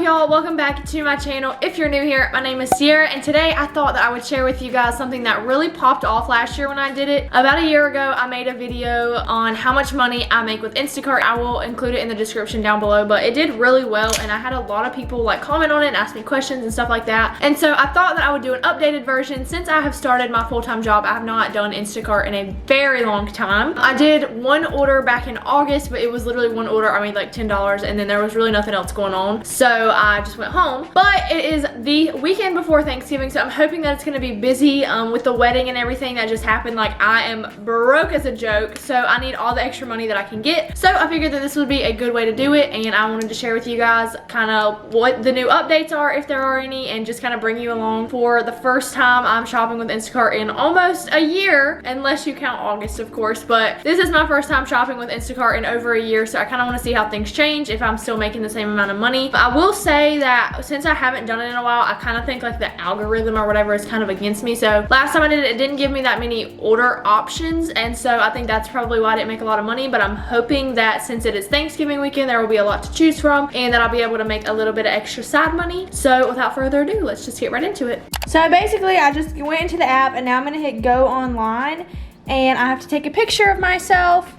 up, y'all? Welcome back to my channel. If you're new here, my name is Sierra, and today I thought that I would share with you guys something that really popped off last year when I did it. About a year ago, I made a video on how much money I make with Instacart. I will include it in the description down below, but it did really well, and I had a lot of people like comment on it and ask me questions and stuff like that. And so I thought that I would do an updated version. Since I have started my full-time job, I have not done Instacart in a very long time. I did one order back in August, but it was literally one order. I made like $10, and then there was really nothing else going on. So I just went home. But it is the weekend before Thanksgiving, so I'm hoping that it's gonna be busy with the wedding and everything that just happened. Like, I am broke as a joke, so I need all the extra money that I can get. So I figured that this would be a good way to do it, and I wanted to share with you guys kind of what the new updates are, if there are any, and just kind of bring you along for the first time I'm shopping with Instacart in almost a year, unless you count August, of course. But this is my first time shopping with Instacart in over a year, so I kind of want to see how things change, if I'm still making the same amount of money. But I will say that since I haven't done it in a while, I kind of think like the algorithm or whatever is kind of against me. So last time I did it, it didn't give me that many order options, and so I think that's probably why I didn't make a lot of money. But I'm hoping that since it is Thanksgiving weekend, there will be a lot to choose from, and that I'll be able to make a little bit of extra side money. So without further ado, let's just get right into it. So basically, I just went into the app, and now I'm gonna hit go online, and I have to take a picture of myself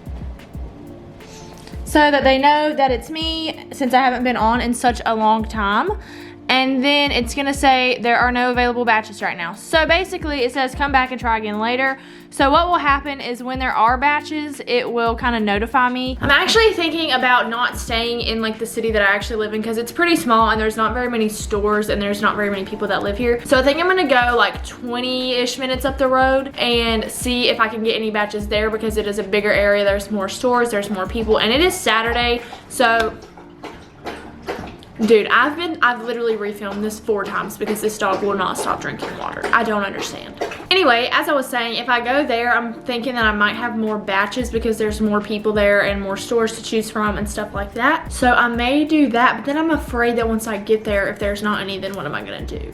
so that they know that it's me, since I haven't been on in such a long time. And then it's gonna say there are no available batches right now. So basically it says come back and try again later. So what will happen is when there are batches, it will kind of notify me. I'm actually thinking about not staying in like the city that I actually live in, because it's pretty small and there's not very many stores and there's not very many people that live here. So I think I'm gonna go like 20-ish minutes up the road and see if I can get any batches there, because it is a bigger area. There's more stores, there's more people, and it is Saturday. So dude, I've literally refilmed this 4 times because this dog will not stop drinking water. I don't understand. Anyway, as I was saying, if I go there, I'm thinking that I might have more batches because there's more people there and more stores to choose from and stuff like that. So I may do that, but then I'm afraid that once I get there, if there's not any, then what am I gonna do?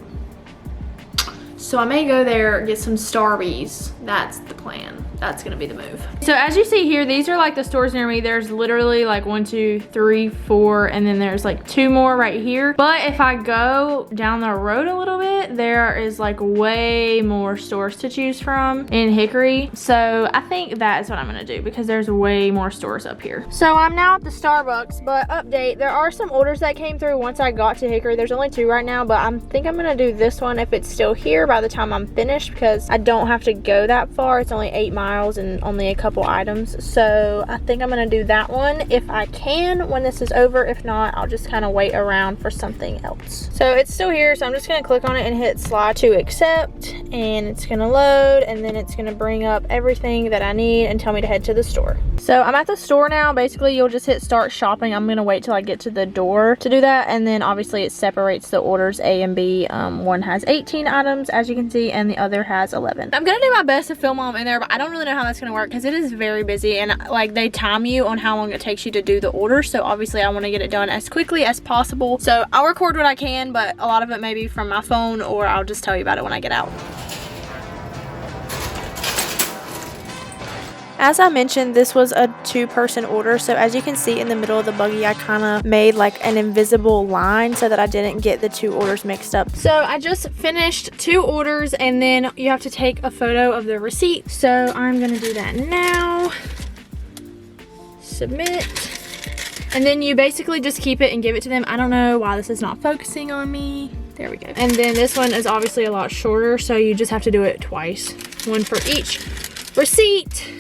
So I may go there, get some Starbies. That's the plan. That's gonna be the move. So as you see here, these are like the stores near me. There's literally like 1, 2, 3, 4, and then there's like 2 more right here. But if I go down the road a little bit, there is like way more stores to choose from in Hickory. So I think that is what I'm gonna do, because there's way more stores up here. So I'm now at the Starbucks, but update, there are some orders that came through once I got to Hickory. There's only 2 right now, but I think I'm gonna do this one if it's still here by the time I'm finished, because I don't have to go that far. It's only 8 miles and only a couple items. So I think I'm gonna do that one if I can when this is over. If not, I'll just kind of wait around for something else. So it's still here, so I'm just gonna click on it and hit slide to accept, and it's gonna load, and then it's gonna bring up everything that I need and tell me to head to the store. So I'm at the store now. Basically, you'll just hit start shopping. I'm gonna wait till I get to the door to do that, and then obviously it separates the orders A and B. One has 18 items, as you can see, and the other has 11. I'm gonna do my best to film them in there, but I don't really know how that's gonna work because it is very busy, and like they time you on how long it takes you to do the order. So obviously I want to get it done as quickly as possible. So I'll record what I can, but a lot of it may be from my phone, or I'll just tell you about it when I get out. As I mentioned, this was a 2-person order, so as you can see in the middle of the buggy, I kind of made like an invisible line so that I didn't get the 2 orders mixed up. So I just finished 2 orders, and then you have to take a photo of the receipt. So I'm gonna do that now. Submit. And then you basically just keep it and give it to them. I don't know why this is not focusing on me. There we go. And then this one is obviously a lot shorter, so you just have to do it twice. One for each receipt.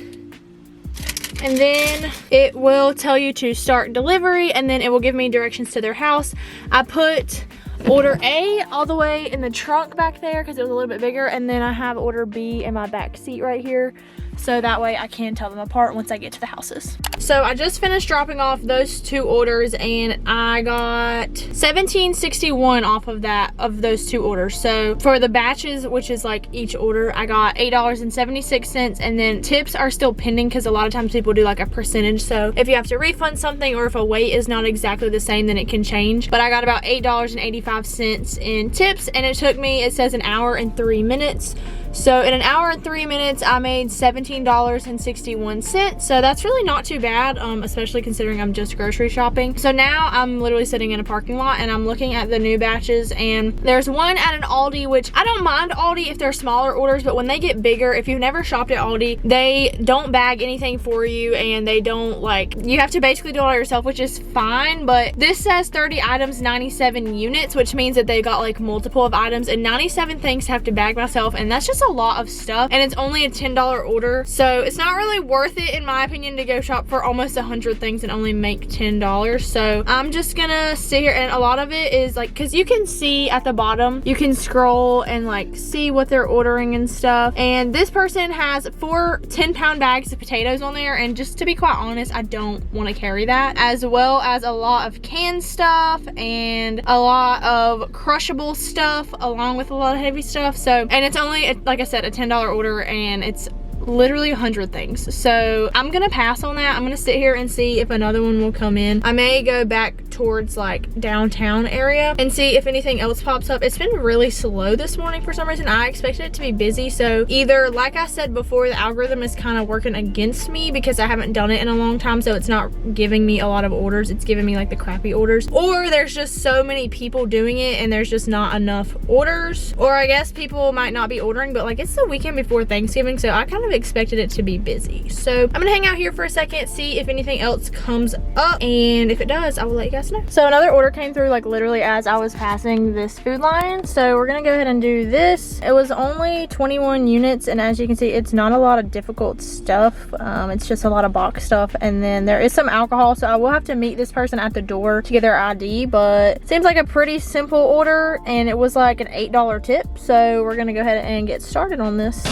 And then it will tell you to start delivery, and then it will give me directions to their house. I put order A all the way in the trunk back there because it was a little bit bigger, and then I have order B in my back seat right here, so that way I can tell them apart once I get to the houses. So I just finished dropping off those 2 orders, and I got $17.61 off of those 2 orders. So for the batches, which is like each order, I got $8.76, and then tips are still pending because a lot of times people do like a percentage. So if you have to refund something, or if a weight is not exactly the same, then it can change. But I got about $8.85 in tips, and it took me, it says, 1 hour and 3 minutes. So in an hour and 3 minutes, I made $17.61. So that's really not too bad, especially considering I'm just grocery shopping. So now I'm literally sitting in a parking lot and I'm looking at the new batches, and there's one at an Aldi, which I don't mind Aldi if they're smaller orders, but when they get bigger, if you've never shopped at Aldi, they don't bag anything for you, and they don't, like, you have to basically do it all yourself, which is fine. But this says 30 items, 97 units, which means that they got like multiple of items, and 97 things have to bag myself, and that's just a lot of stuff, and it's only a $10 order, so it's not really worth it in my opinion to go shop for almost 100 things and only make $10. So I'm just gonna sit here, and a lot of it is like, because you can see at the bottom, you can scroll and like see what they're ordering and stuff, and this person has 4 10-pound bags of potatoes on there, and just to be quite honest, I don't want to carry that, as well as a lot of canned stuff and a lot of crushable stuff along with a lot of heavy stuff. So, and it's only, like I said, a $10 order, and it's literally 100 things. So I'm gonna pass on that. I'm gonna sit here and see if another one will come in. I may go back towards like downtown area and see if anything else pops up. It's been really slow this morning for some reason. I expected it to be busy, so either, like I said before, the algorithm is kind of working against me because I haven't done it in a long time, so it's not giving me a lot of orders. It's giving me like the crappy orders, or there's just so many people doing it and there's just not enough orders, or I guess people might not be ordering, but like it's the weekend before Thanksgiving, so I kind of expected it to be busy. So I'm gonna hang out here for a second, see if anything else comes up, and if it does, I will let you guys know. So another order came through like literally as I was passing this Food Lion, so we're gonna go ahead and do this. It was only 21 units, and as you can see, it's not a lot of difficult stuff. It's just a lot of box stuff, and then there is some alcohol, so I will have to meet this person at the door to get their ID, but it seems like a pretty simple order, and it was like an $8 tip, so we're gonna go ahead and get started on this.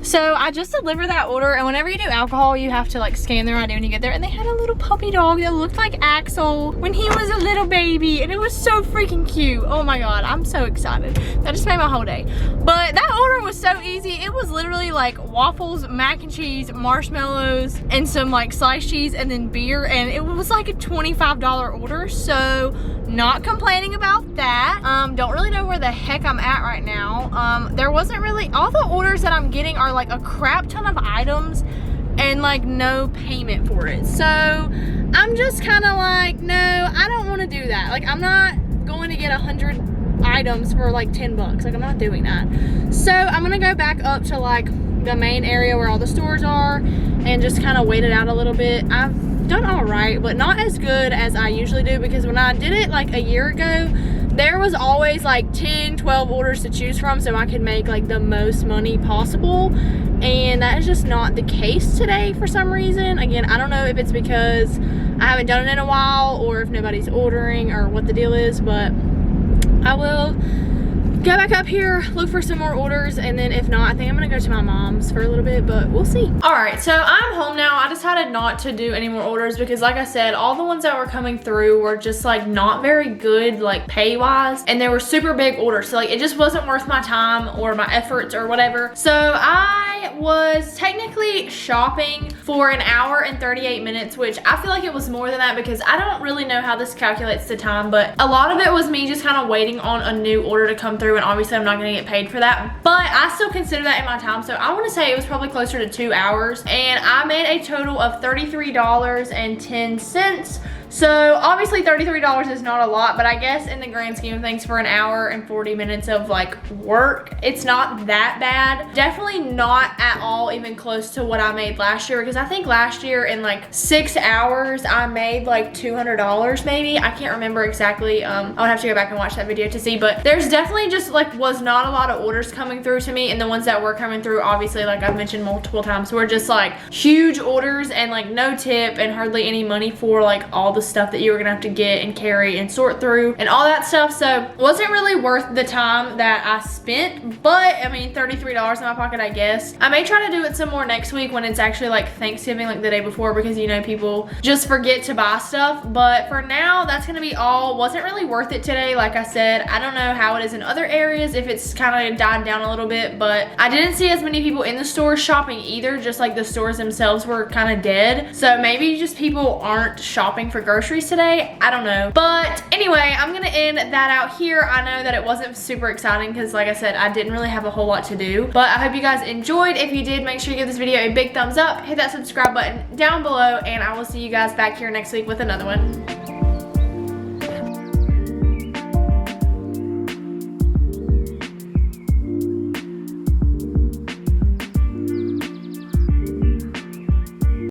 So I just delivered that order, and whenever you do alcohol, you have to like scan their ID when you get there, and they had a little puppy dog that looked like Axel when he was a little baby, and it was so freaking cute. Oh my god, I'm so excited. That just made my whole day. But that order was so easy. It was literally like waffles, mac and cheese, marshmallows, and some like sliced cheese, and then beer, and it was like a $25 order, so not complaining about that. Don't really know where the heck I'm at right now. There wasn't really, all the orders that I'm getting are like a crap ton of items and like no payment for it. So I'm just kind of like, no, I don't want to do that. Like, I'm not going to get 100 items for like 10 bucks. Like, I'm not doing that. So I'm gonna go back up to like the main area where all the stores are and just kind of wait it out a little bit. I've done all right, but not as good as I usually do, because when I did it like a year ago, there was always like 10, 12 orders to choose from, so I could make like the most money possible, and that is just not the case today for some reason. Again, I don't know if it's because I haven't done it in a while or if nobody's ordering or what the deal is, but I will go back up here, look for some more orders, and then if not, I think I'm gonna go to my mom's for a little bit, but we'll see. All right, so I'm home now. I decided not to do any more orders because, like I said, all the ones that were coming through were just like not very good, like pay wise, and they were super big orders, so like it just wasn't worth my time or my efforts or whatever. So I was technically shopping for an hour and 38 minutes, which I feel like it was more than that because I don't really know how this calculates the time, but a lot of it was me just kind of waiting on a new order to come through, and obviously I'm not gonna get paid for that, but I still consider that in my time. So I want to say it was probably closer to 2 hours, and I made a total of $33.10. So obviously $33 is not a lot, but I guess in the grand scheme of things, for an hour and 40 minutes of like work, it's not that bad. Definitely not at all even close to what I made last year, because I think last year in like 6 hours I made like $200 maybe. I can't remember exactly. I would have to go back and watch that video to see, but there's definitely just just like was not a lot of orders coming through to me, and the ones that were coming through, obviously, like I've mentioned multiple times, were just like huge orders and like no tip and hardly any money for like all the stuff that you were gonna have to get and carry and sort through and all that stuff. So wasn't really worth the time that I spent, but I mean, $33 in my pocket, I guess. I may try to do it some more next week when it's actually like Thanksgiving, like the day before, because you know people just forget to buy stuff. But for now, that's gonna be all. Wasn't really worth it today, like I said. I don't know how it is in other areas, if it's kind of died down a little bit, but I didn't see as many people in the stores shopping either, just like the stores themselves were kind of dead. So maybe just people aren't shopping for groceries today, I don't know. But anyway, I'm gonna end that out here. I know that it wasn't super exciting because like I said, I didn't really have a whole lot to do, but I hope you guys enjoyed. If you did, make sure you give this video a big thumbs up, hit that subscribe button down below, and I will see you guys back here next week with another one.